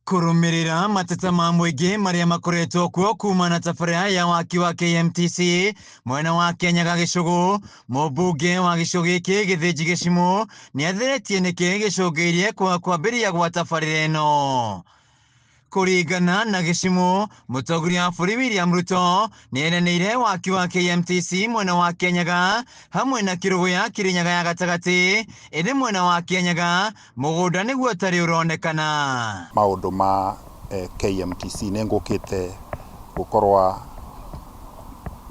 Kurumirira mateta ma muingi maria makoretwo kuo kuma na tabarĩra ya waki wa KMTC mwena wa Kianyaga Gicugu, mũmbunge wa gĩcigo gĩkĩ Gĩthĩnji Gĩchimũ nĩatheretie nĩkĩ gĩcũngĩrĩirie kwambĩrĩria gwa tabarĩra ĩno. Kũringana na Gĩchimũ, mũtongoria wa bũrũri William Ruto nĩeranĩire waki wa KMTC mwena wa Kianyaga hamwe na Kĩrũgũya Kirinyaga ya gatagatĩ, ĩndĩ mwena wa Kianyaga mũgũnda nĩguo ũtarĩ ũronekana. Maũndũ ma KMTC nĩngũkĩte gũkorwa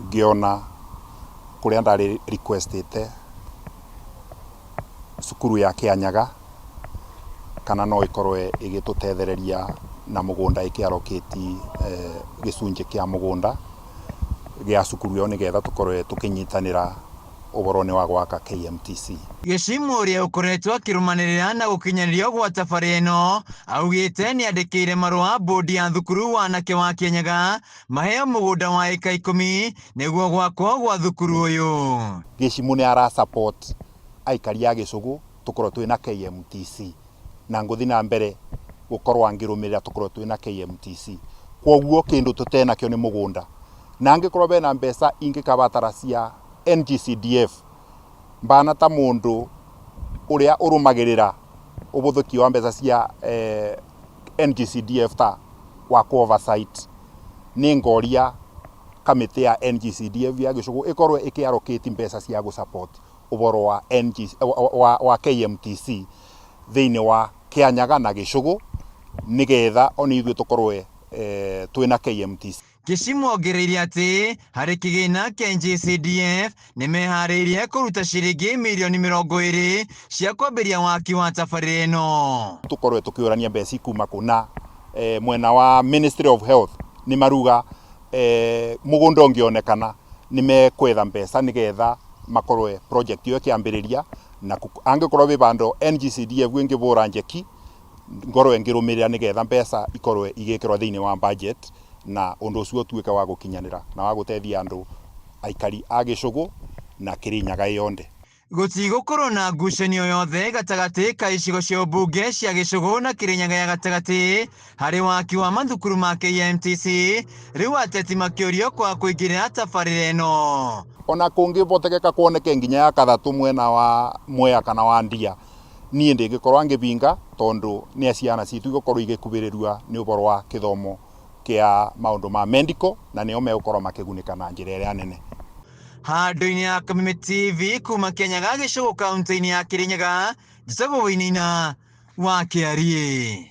ngĩona kũrĩa ndarĩ requestĩte cukuru ya Kianyaga kana no ikorwe igĩtũtethereria na mũgũnda ĩkĩarokĩti gĩcunjĩ kĩa mũgũnda gĩa cukuru ĩyo nĩgetha tũkorwe tũkĩnyitanĩra ũhoro-inĩ wa gwaka KMTC. Gĩchimũ ũrĩa ũkoretwo akĩrũmanĩrĩra na gũkinyanĩrio gwa tabarĩra ĩno augĩte nĩandĩkĩire marũa bodi ya thukuru wa anake wa Kianyaga maheo mũgũnda wa ĩka 10 nĩguo gwakwo gwa thukuru ũyũ. Gĩchimũ nĩ ara support aikari a Gĩcũgũ tũkorwo twĩna KMTC na ngũthi na mbere gũkorwo ngĩrũmĩrĩra tũkorwo twĩna KMTC. Kwoguo kĩndũ tũtenakĩo nĩ mũgũnda na angĩkorwo bena mbeca ingĩkabatara cia NGCDF mbana ta mũndũ ũrĩa ũrũmagĩrĩra ũbũthũki wa mbeca cia NGCDF ta wa oversight nĩ ngoria kamĩtĩ ya NGCDF ya Gĩcũgũ ĩkorwo ĩkĩarokĩti mbeca cia gũsupport ũboro wa KMTC thĩinĩ wa Kianyaga na Gĩcũgũ nĩgetha oni ithuĩ tũkorwe twĩna KMTC. Gĩchimũ ongereire atĩ harĩ kĩgĩna kĩa NGCDF nĩmeharĩirie kũruta ciringi mirioni 20 cia kwambĩria waki wa tabarĩra ĩno. Tũkorwe tũkĩũrania mbeca kuma kũna mwena wa Ministry of Health nĩ maruga mũgũnda ũngĩonekana nĩmekwetha mbeca nĩgetha makorwe project ĩyo ĩkĩambĩrĩria na angĩkorwo bibando NGCDF ngĩbũra njeki ngorwe ngĩrũmĩrĩra nĩgetha mbeca ikorwe igĩkĩrwo thĩinĩ wa budget na ũndũ ũcio ũtuĩke wa gũkinyanĩra na wa gũteithia andũ aikari a Gĩcũgũ na Kirinyaga yothe. Gũtigũkorwo na ngucanio yothe gatagatĩ ka icigo cia ũmbunge cia Gĩcũgũ na Kirinyaga ya gatagatĩ harĩ waki wa mathukuru ma KMTC, rĩu ateti makĩũrio kwa kũingĩrĩra tabarĩra ĩno. Ona kũngĩbotekeka kuoneke nginya ya kathatũ mwena wa Mwea kana wa Ndia niĩ ndĩngĩkorwo ngĩbinga tondũ nĩ ciana citũ igũkorwo igĩkuhĩrĩrio nĩ ũboro wa gĩthomo kĩa maũndũ ma medical na nĩo megũkorwo makĩgunĩka na njĩra ĩrĩa nene. Handũ-inĩ ya Kameme TV kuma Kianyaga Gĩcũgũ kaunti-inĩ ya Kirinyaga, Njĩtagwo Wainaina wa Kĩarie.